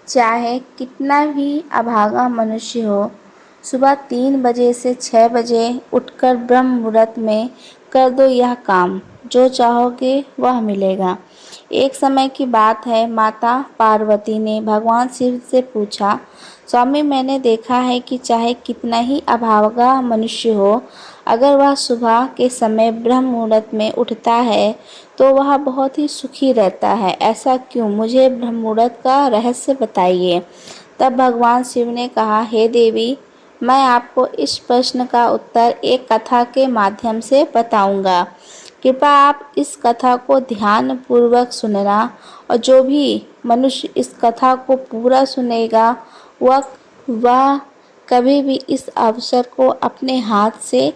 चाहे कितना भी अभागा मनुष्य हो, सुबह 3 बजे से 6 बजे उठकर ब्रह्म मुहूर्त में कर दो यह काम, जो चाहोगे वह मिलेगा। एक समय की बात है, माता पार्वती ने भगवान शिव से पूछा, स्वामी मैंने देखा है कि चाहे कितना ही अभागा मनुष्य हो, अगर वह सुबह के समय ब्रह्म मुहूर्त में उठता है तो वह बहुत ही सुखी रहता है, ऐसा क्यों? मुझे ब्रह्म मुहूर्त का रहस्य बताइए। तब भगवान शिव ने कहा, हे देवी, मैं आपको इस प्रश्न का उत्तर एक कथा के माध्यम से बताऊंगा। कृपया आप इस कथा को ध्यान पूर्वक सुनना, और जो भी मनुष्य इस कथा को पूरा सुनेगा वह कभी भी इस अवसर को अपने हाथ से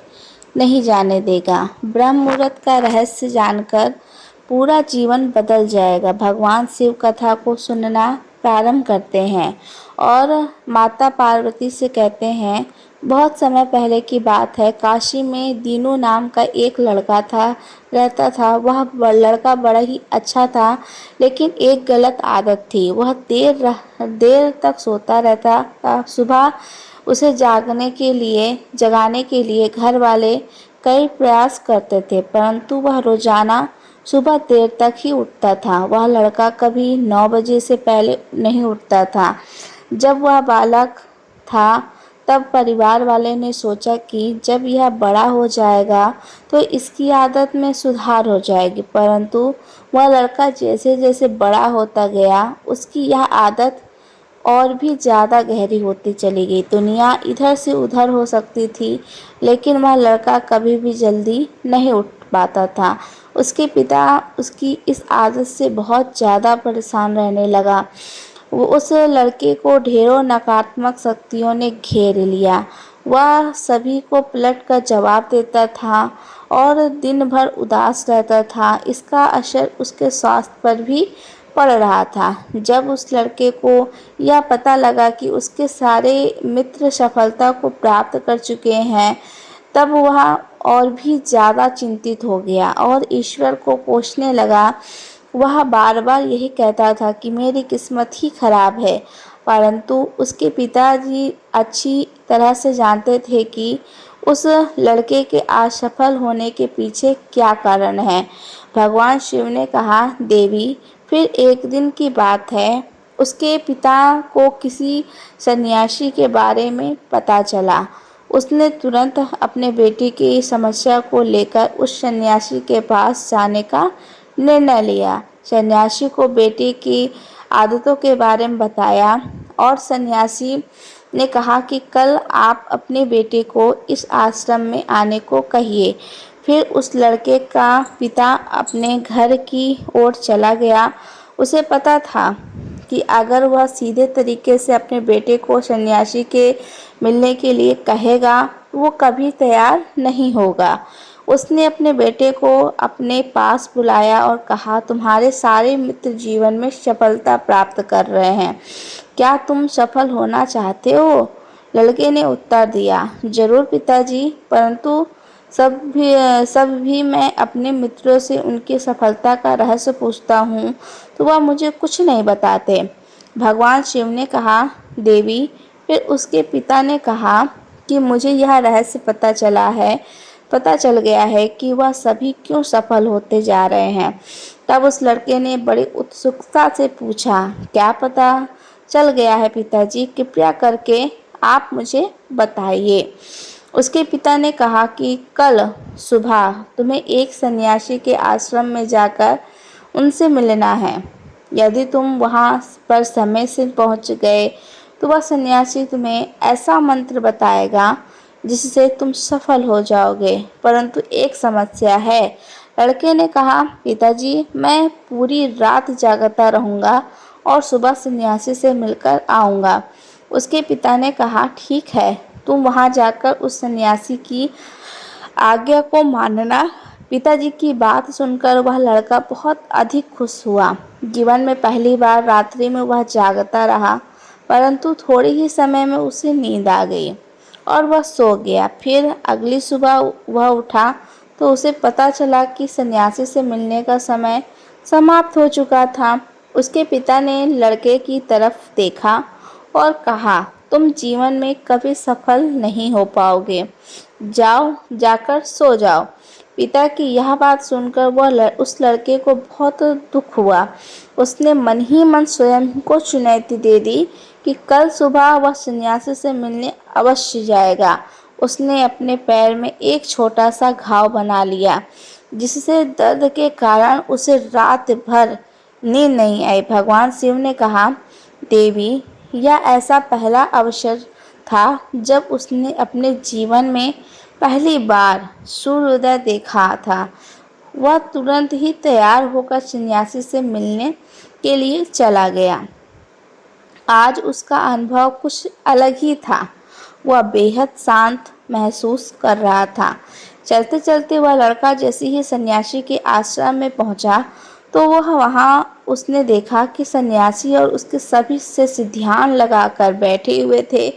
नहीं जाने देगा। ब्रह्म मुहूर्त का रहस्य जानकर पूरा जीवन बदल जाएगा। भगवान शिव कथा को सुनना प्रारंभ करते हैं और माता पार्वती से कहते हैं, बहुत समय पहले की बात है, काशी में दीनू नाम का एक लड़का रहता था। वह लड़का बड़ा ही अच्छा था, लेकिन एक गलत आदत थी, वह देर तक सोता रहता था। सुबह उसे जगाने के लिए घर वाले कई प्रयास करते थे, परंतु वह रोजाना सुबह देर तक ही उठता था। वह लड़का कभी 9 बजे से पहले नहीं उठता था। जब वह बालक था तब परिवार वाले ने सोचा कि जब यह बड़ा हो जाएगा तो इसकी आदत में सुधार हो जाएगी, परंतु वह लड़का जैसे जैसे बड़ा होता गया उसकी यह आदत और भी ज़्यादा गहरी होती चली गई। दुनिया इधर से उधर हो सकती थी, लेकिन वह लड़का कभी भी जल्दी नहीं उठ पाता था। उसके पिता उसकी इस आदत से बहुत ज़्यादा परेशान रहने लगा। वो उस लड़के को ढेरों नकारात्मक शक्तियों ने घेर लिया। वह सभी को पलट कर जवाब देता था और दिन भर उदास रहता था। इसका असर उसके स्वास्थ्य पर भी पड़ रहा था। जब उस लड़के को यह पता लगा कि उसके सारे मित्र सफलता को प्राप्त कर चुके हैं, तब वह और भी ज़्यादा चिंतित हो गया और ईश्वर को कोसने लगा। वह बार बार यही कहता था कि मेरी किस्मत ही खराब है, परंतु उसके पिताजी अच्छी तरह से जानते थे कि उस लड़के के असफल होने के पीछे क्या कारण है। भगवान शिव ने कहा, देवी, फिर एक दिन की बात है, उसके पिता को किसी सन्यासी के बारे में पता चला। उसने तुरंत अपने बेटे की समस्या को लेकर उस सन्यासी के पास जाने का निर्णय लिया। सन्यासी को बेटे की आदतों के बारे में बताया और सन्यासी ने कहा कि कल आप अपने बेटे को इस आश्रम में आने को कहिए। फिर उस लड़के का पिता अपने घर की ओर चला गया। उसे पता था कि अगर वह सीधे तरीके से अपने बेटे को सन्यासी के मिलने के लिए कहेगा तो वो कभी तैयार नहीं होगा। उसने अपने बेटे को अपने पास बुलाया और कहा, तुम्हारे सारे मित्र जीवन में सफलता प्राप्त कर रहे हैं, क्या तुम सफल होना चाहते हो? लड़के ने उत्तर दिया, जरूर पिताजी, परंतु सब भी मैं अपने मित्रों से उनकी सफलता का रहस्य पूछता हूँ तो वह मुझे कुछ नहीं बताते। भगवान शिव ने कहा, देवी, फिर उसके पिता ने कहा कि मुझे यह रहस्य पता चल गया है कि वह सभी क्यों सफल होते जा रहे हैं। तब उस लड़के ने बड़ी उत्सुकता से पूछा, क्या पता चल गया है पिताजी? कृपया करके आप मुझे बताइए। उसके पिता ने कहा कि कल सुबह तुम्हें एक सन्यासी के आश्रम में जाकर उनसे मिलना है। यदि तुम वहां पर समय से पहुंच गए तो वह सन्यासी तुम्हें ऐसा मंत्र बताएगा जिससे तुम सफल हो जाओगे, परंतु एक समस्या है। लड़के ने कहा, पिताजी, मैं पूरी रात जागता रहूंगा और सुबह सन्यासी से मिलकर आऊंगा। उसके पिता ने कहा, ठीक है, तुम वहां जाकर उस सन्यासी की आज्ञा को मानना। पिताजी की बात सुनकर वह लड़का बहुत अधिक खुश हुआ। जीवन में पहली बार रात्रि में वह जागता रहा, परंतु थोड़े ही समय में उसे नींद आ गई और वह सो गया। फिर अगली सुबह वह उठा तो उसे पता चला कि सन्यासी से मिलने का समय समाप्त हो चुका था। उसके पिता ने लड़के की तरफ देखा और कहा, तुम जीवन में कभी सफल नहीं हो पाओगे, जाओ जाकर सो जाओ। पिता की यह बात सुनकर उस लड़के को बहुत दुख हुआ। उसने मन ही मन स्वयं को चुनौती दे दी कि कल सुबह वह सन्यासी से मिलने अवश्य जाएगा। उसने अपने पैर में एक छोटा सा घाव बना लिया, जिससे दर्द के कारण उसे रात भर नींद नहीं आई। भगवान शिव ने कहा, देवी, यह ऐसा पहला अवसर था जब उसने अपने जीवन में पहली बार सूर्योदय देखा था। वह तुरंत ही तैयार होकर सन्यासी से मिलने के लिए चला गया। आज उसका अनुभव कुछ अलग ही था। वह बेहद शांत महसूस कर रहा था। चलते चलते वह लड़का जैसे ही सन्यासी के आश्रम में पहुंचा तो वह वहां उसने देखा कि सन्यासी और उसके सभी शिष्य ध्यान लगाकर बैठे हुए थे।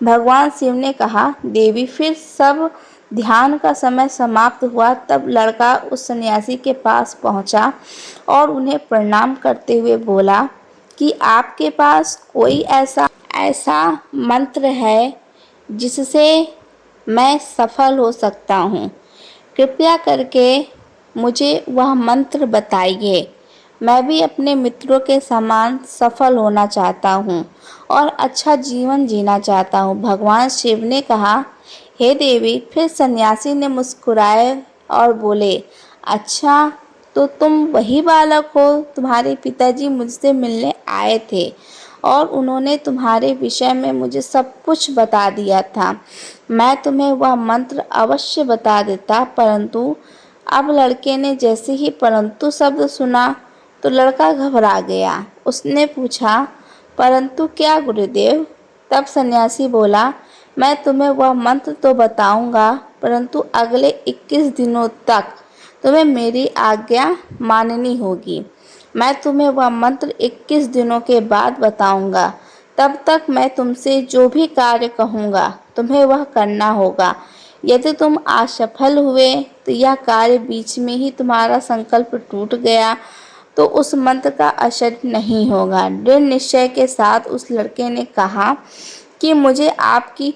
भगवान शिव ने कहा, देवी, फिर सब ध्यान का समय समाप्त हुआ तब लड़का उस सन्यासी के पास पहुंचा और उन्हें प्रणाम करते हुए बोला कि आपके पास कोई ऐसा ऐसा मंत्र है जिससे मैं सफल हो सकता हूँ? कृपया करके मुझे वह मंत्र बताइए। मैं भी अपने मित्रों के समान सफल होना चाहता हूँ और अच्छा जीवन जीना चाहता हूँ। भगवान शिव ने कहा, हे देवी। फिर सन्यासी ने मुस्कुराए और बोले, अच्छा, तो तुम वही बालक हो। तुम्हारे पिताजी मुझसे मिलने आए थे और उन्होंने तुम्हारे विषय में मुझे सब कुछ बता दिया था। मैं तुम्हें वह मंत्र अवश्य बता देता, परंतु अब लड़के ने जैसे ही परंतु शब्द सुना तो लड़का घबरा गया। उसने पूछा, परंतु क्या गुरुदेव? तब सन्यासी बोला, मैं तुम्हें वह मंत्र तो बताऊंगा, परंतु अगले 21 दिनों तक तुम्हें मेरी आज्ञा माननी होगी। मैं तुम्हें वह मंत्र 21 दिनों के बाद बताऊंगा। तब तक मैं तुमसे जो भी कार्य कहूँगा तुम्हें वह करना होगा। यदि तुम असफल हुए तो यह कार्य बीच में ही तुम्हारा संकल्प टूट गया तो उस मंत्र का असर नहीं होगा। दृढ़ निश्चय के साथ उस लड़के ने कहा कि मुझे आपकी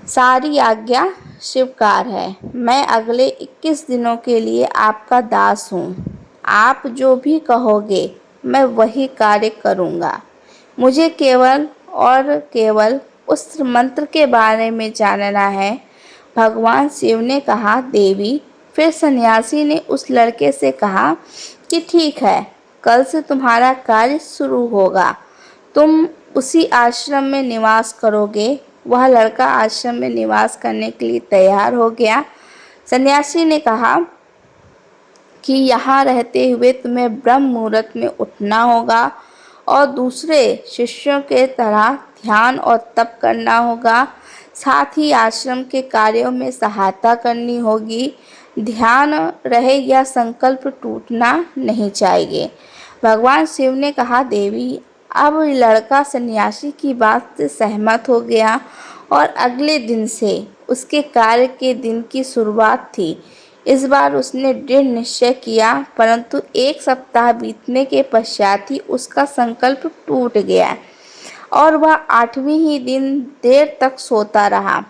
सारी आज्ञा स्वीकार है। मैं अगले 21 दिनों के लिए आपका दास हूँ। आप जो भी कहोगे मैं वही कार्य करूँगा। मुझे केवल और केवल उस मंत्र के बारे में जानना है। भगवान शिव ने कहा, देवी। फिर सन्यासी ने उस लड़के से कहा कि ठीक है, कल से तुम्हारा कार्य शुरू होगा। तुम उसी आश्रम में निवास करोगे। वह लड़का आश्रम में निवास करने के लिए तैयार हो गया। सन्यासी ने कहा कि यहाँ रहते हुए तुम्हें ब्रह्म मुहूर्त में उठना होगा और दूसरे शिष्यों के तरह ध्यान और तप करना होगा। साथ ही आश्रम के कार्यों में सहायता करनी होगी। ध्यान रहे, यह संकल्प टूटना नहीं चाहिए। भगवान शिव ने कहा, देवी। अब लड़का सन्यासी की बात से सहमत हो गया और अगले दिन से उसके कार्य के दिन की शुरुआत थी। इस बार उसने दृढ़ निश्चय किया, परंतु 1 सप्ताह बीतने के पश्चात ही उसका संकल्प टूट गया और वह 8वें ही दिन देर तक सोता रहा।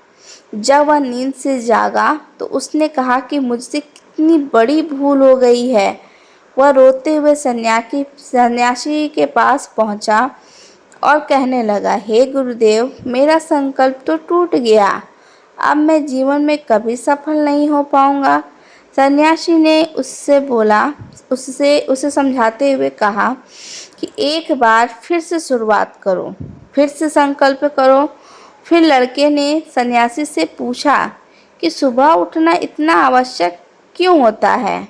जब वह नींद से जागा तो उसने कहा कि मुझसे कितनी बड़ी भूल हो गई है। वह रोते हुए सन्यासी के पास पहुंचा और कहने लगा, हे गुरुदेव, मेरा संकल्प तो टूट गया। अब मैं जीवन में कभी सफल नहीं हो पाऊंगा। सन्यासी ने उसे समझाते हुए कहा कि एक बार फिर से शुरुआत करो, फिर से संकल्प करो। फिर लड़के ने सन्यासी से पूछा कि सुबह उठना इतना आवश्यक क्यों होता है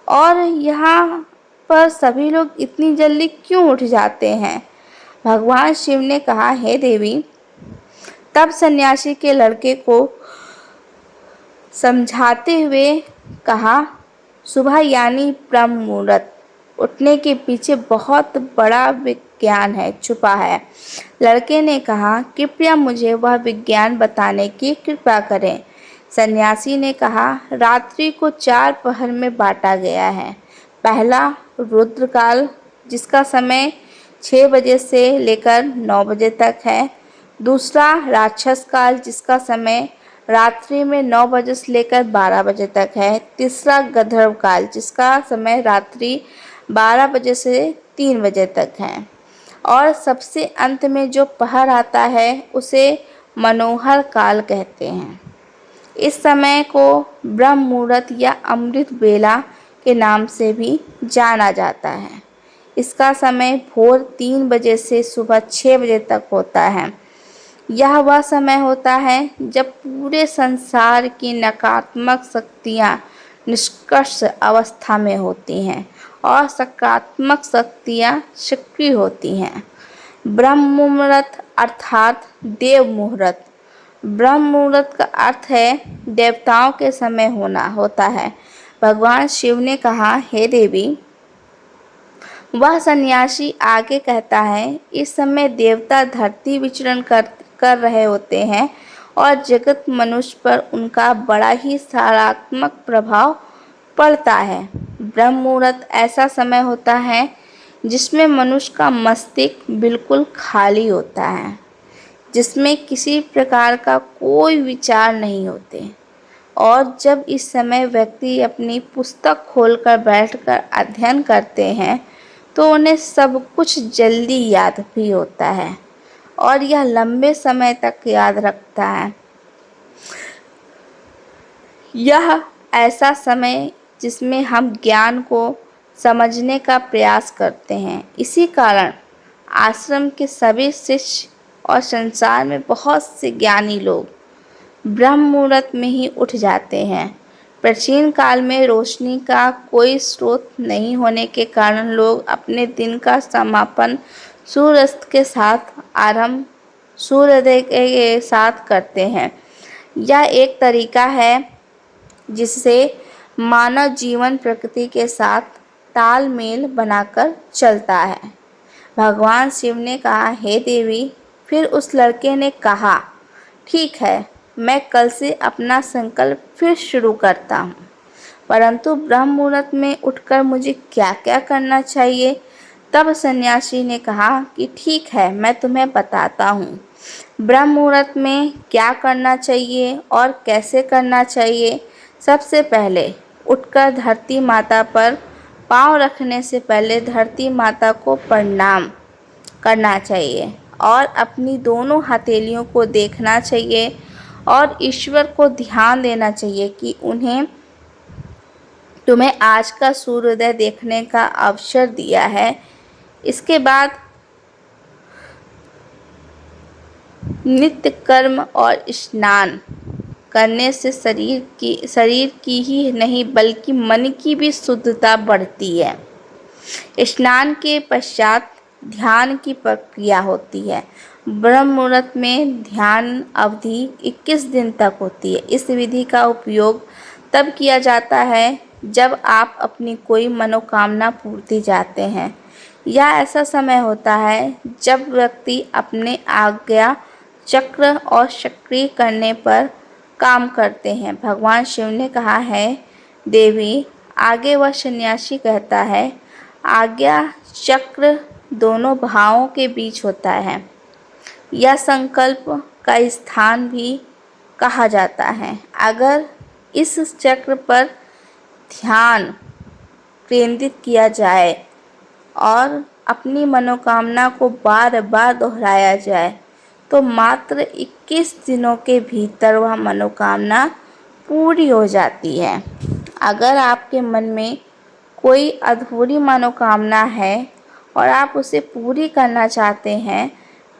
और यहाँ पर सभी लोग इतनी जल्दी क्यों उठ जाते हैं? भगवान शिव ने कहा, हे देवी। तब सन्यासी के लड़के को समझाते हुए कहा, सुबह यानी ब्रह्म मुहूर्त उठने के पीछे बहुत बड़ा विज्ञान है छुपा है। लड़के ने कहा, कृपया मुझे वह विज्ञान बताने की कृपा करें। सन्यासी ने कहा, रात्रि को 4 पहर में बांटा गया है। पहला रुद्रकाल, जिसका समय 6 बजे से लेकर 9 बजे तक है। दूसरा राक्षस काल, जिसका समय रात्रि में 9 बजे से लेकर 12 बजे तक है। तीसरा गंधर्व काल, जिसका समय रात्रि 12 बजे से 3 बजे तक है। और सबसे अंत में जो पहर आता है उसे मनोहर काल कहते हैं। इस समय को ब्रह्म मुहूर्त या अमृत बेला के नाम से भी जाना जाता है। इसका समय भोर 3 बजे से सुबह 6 बजे तक होता है। यह वह समय होता है जब पूरे संसार की नकारात्मक शक्तियाँ निष्क्रिय अवस्था में होती हैं और सकारात्मक शक्तियाँ सक्रिय होती हैं। ब्रह्म मुहूर्त अर्थात देव मुहूर्त। ब्रह्म मुहूर्त का अर्थ है देवताओं के समय होता है। भगवान शिव ने कहा, हे देवी, वह सन्यासी आगे कहता है, इस समय देवता धरती विचरण कर रहे होते हैं और जगत मनुष्य पर उनका बड़ा ही सकारात्मक प्रभाव पड़ता है। ब्रह्म मुहूर्त ऐसा समय होता है जिसमें मनुष्य का मस्तिष्क बिल्कुल खाली होता है, जिसमें किसी प्रकार का कोई विचार नहीं होते। और जब इस समय व्यक्ति अपनी पुस्तक खोलकर बैठकर अध्ययन करते हैं तो उन्हें सब कुछ जल्दी याद भी होता है और यह लंबे समय तक याद रखता है। यह ऐसा समय जिसमें हम ज्ञान को समझने का प्रयास करते हैं। इसी कारण आश्रम के सभी शिष्य और संसार में बहुत से ज्ञानी लोग ब्रह्म मुहूर्त में ही उठ जाते हैं। प्राचीन काल में रोशनी का कोई स्रोत नहीं होने के कारण लोग अपने दिन का समापन सूर्यास्त के साथ आरंभ सूर्योदय के साथ करते हैं। यह एक तरीका है जिससे मानव जीवन प्रकृति के साथ तालमेल बनाकर चलता है। भगवान शिव ने कहा, हे देवी। फिर उस लड़के ने कहा, ठीक है, मैं कल से अपना संकल्प फिर शुरू करता हूँ, परंतु ब्रह्म मुहूर्त में उठकर मुझे क्या क्या करना चाहिए? तब सन्यासी ने कहा कि ठीक है, मैं तुम्हें बताता हूँ ब्रह्म मुहूर्त में क्या करना चाहिए और कैसे करना चाहिए। सबसे पहले उठकर धरती माता पर पाँव रखने से पहले धरती माता को प्रणाम करना चाहिए और अपनी दोनों हथेलियों को देखना चाहिए और ईश्वर को ध्यान देना चाहिए कि तुम्हें आज का सूर्योदय देखने का अवसर दिया है। इसके बाद नित्य कर्म और स्नान करने से शरीर की ही नहीं बल्कि मन की भी शुद्धता बढ़ती है। स्नान के पश्चात ध्यान की प्रक्रिया होती है। ब्रह्म मुहूर्त में ध्यान अवधि 21 दिन तक होती है। इस विधि का उपयोग तब किया जाता है जब आप अपनी कोई मनोकामना पूर्ति चाहते हैं। यह ऐसा समय होता है जब व्यक्ति अपने आज्ञा चक्र और सक्रिय करने पर काम करते हैं। भगवान शिव ने कहा है, देवी। आगे वह सन्यासी कहता है, आज्ञा चक्र दोनों भावों के बीच होता है। यह संकल्प का स्थान भी कहा जाता है। अगर इस चक्र पर ध्यान केंद्रित किया जाए और अपनी मनोकामना को बार बार दोहराया जाए तो मात्र 21 दिनों के भीतर वह मनोकामना पूरी हो जाती है। अगर आपके मन में कोई अधूरी मनोकामना है और आप उसे पूरी करना चाहते हैं,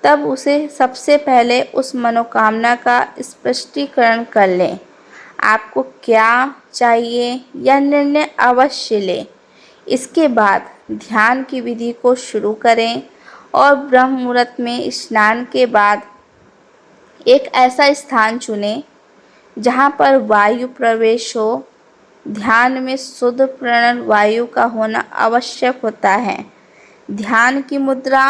तब उसे सबसे पहले उस मनोकामना का स्पष्टीकरण कर लें। आपको क्या चाहिए यह निर्णय अवश्य लें। इसके बाद ध्यान की विधि को शुरू करें और ब्रह्म मुहूर्त में स्नान के बाद एक ऐसा स्थान चुनें जहाँ पर वायु प्रवेश हो। ध्यान में शुद्ध प्रणव वायु का होना आवश्यक होता है। ध्यान की मुद्रा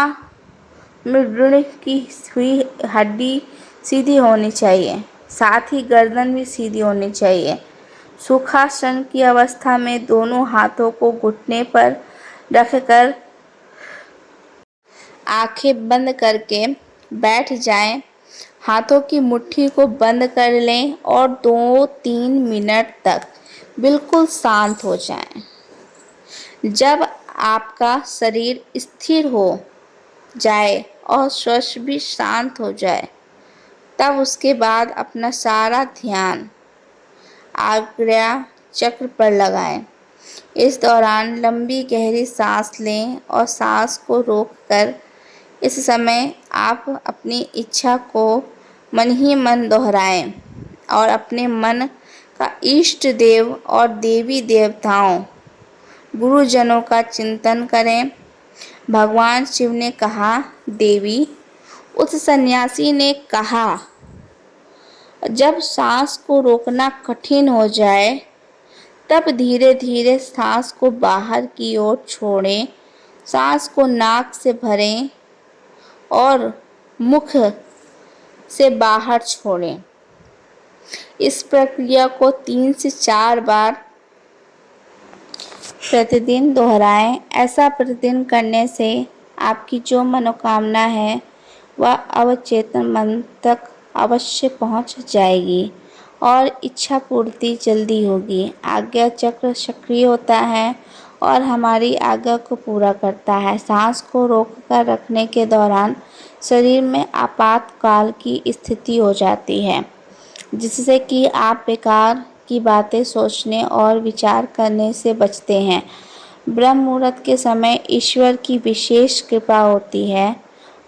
में रीढ़ की हुई हड्डी सीधी होनी चाहिए, साथ ही गर्दन भी सीधी होनी चाहिए। सुखासन की अवस्था में दोनों हाथों को घुटने पर रखकर आंखें बंद करके बैठ जाएं, हाथों की मुट्ठी को बंद कर लें और 2-3 मिनट तक बिल्कुल शांत हो जाएं। जब आपका शरीर स्थिर हो जाए और श्वास भी शांत हो जाए, तब उसके बाद अपना सारा ध्यान आज्ञा चक्र पर लगाएं। इस दौरान लंबी गहरी सांस लें और सांस को रोककर इस समय आप अपनी इच्छा को मन ही मन दोहराएं और अपने मन का इष्ट देव और देवी देवताओं, गुरुजनों का चिंतन करें। भगवान शिव ने कहा, देवी, उस सन्यासी ने कहा, जब सांस को रोकना कठिन हो जाए तब धीरे धीरे सांस को बाहर की ओर छोड़ें। सांस को नाक से भरें और मुख से बाहर छोड़ें। इस प्रक्रिया को 3 से 4 बार प्रतिदिन दोहराएं। ऐसा प्रतिदिन करने से आपकी जो मनोकामना है वह अवचेतन मन तक अवश्य पहुंच जाएगी और इच्छा पूर्ति जल्दी होगी। आज्ञा चक्र सक्रिय होता है और हमारी आज्ञा को पूरा करता है। सांस को रोककर रखने के दौरान शरीर में आपातकाल की स्थिति हो जाती है, जिससे कि आप बेकार की बातें सोचने और विचार करने से बचते हैं। ब्रह्म मुहूर्त के समय ईश्वर की विशेष कृपा होती है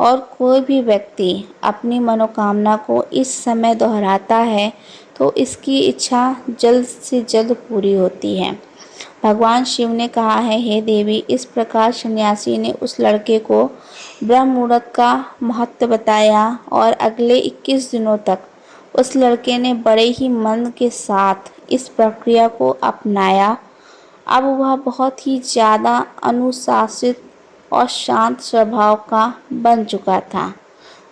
और कोई भी व्यक्ति अपनी मनोकामना को इस समय दोहराता है तो इसकी इच्छा जल्द से जल्द पूरी होती है। भगवान शिव ने कहा है, हे देवी, इस प्रकार सन्यासी ने उस लड़के को ब्रह्म मुहूर्त का महत्व बताया और अगले 21 दिनों तक उस लड़के ने बड़े ही मन के साथ इस प्रक्रिया को अपनाया। अब वह बहुत ही ज़्यादा अनुशासित और शांत स्वभाव का बन चुका था।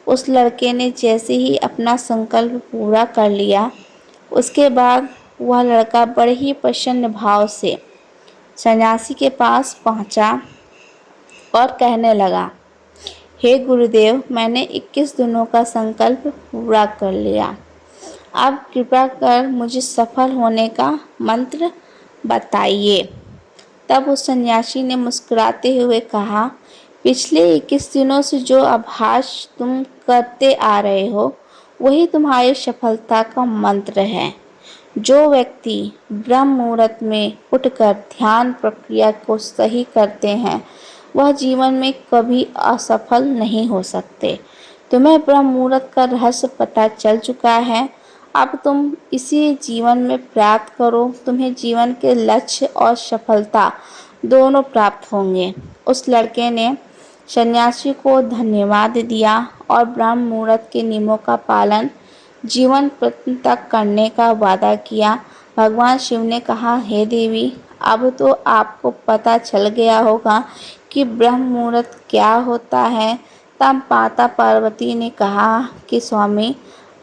उस लड़के ने जैसे ही अपना संकल्प पूरा कर लिया, उसके बाद वह लड़का बड़े ही प्रसन्न भाव से सन्यासी के पास पहुंचा और कहने लगा, हे गुरुदेव, मैंने 21 दिनों का संकल्प पूरा कर लिया। अब कृपा कर मुझे सफल होने का मंत्र बताइए। तब उस सन्यासी ने मुस्कुराते हुए कहा, पिछले 21 दिनों से जो अभ्यास तुम करते आ रहे हो वही तुम्हारी सफलता का मंत्र है। जो व्यक्ति ब्रह्म मुहूर्त में उठकर ध्यान प्रक्रिया को सही करते हैं वह जीवन में कभी असफल नहीं हो सकते। तुम्हें ब्रह्म मुहूर्त का रहस्य पता चल चुका है। अब तुम इसी जीवन में प्राप्त करो। तुम्हें जीवन के लक्ष्य और सफलता दोनों प्राप्त होंगे। उस लड़के ने सन्यासी को धन्यवाद दिया और ब्रह्म मुहूर्त के नियमों का पालन जीवन तक करने का वादा किया। भगवान शिव ने कहा, हे देवी, अब तो आपको पता चल गया होगा कि ब्रह्म मुहूर्त क्या होता है। तब माता पार्वती ने कहा कि स्वामी,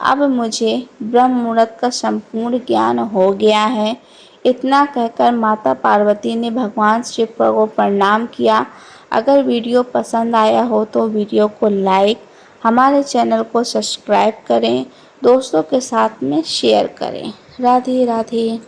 अब मुझे ब्रह्म मुहूर्त का संपूर्ण ज्ञान हो गया है। इतना कहकर माता पार्वती ने भगवान शिव को प्रणाम किया। अगर वीडियो पसंद आया हो तो वीडियो को लाइक, हमारे चैनल को सब्सक्राइब करें, दोस्तों के साथ में शेयर करें। राधे राधे।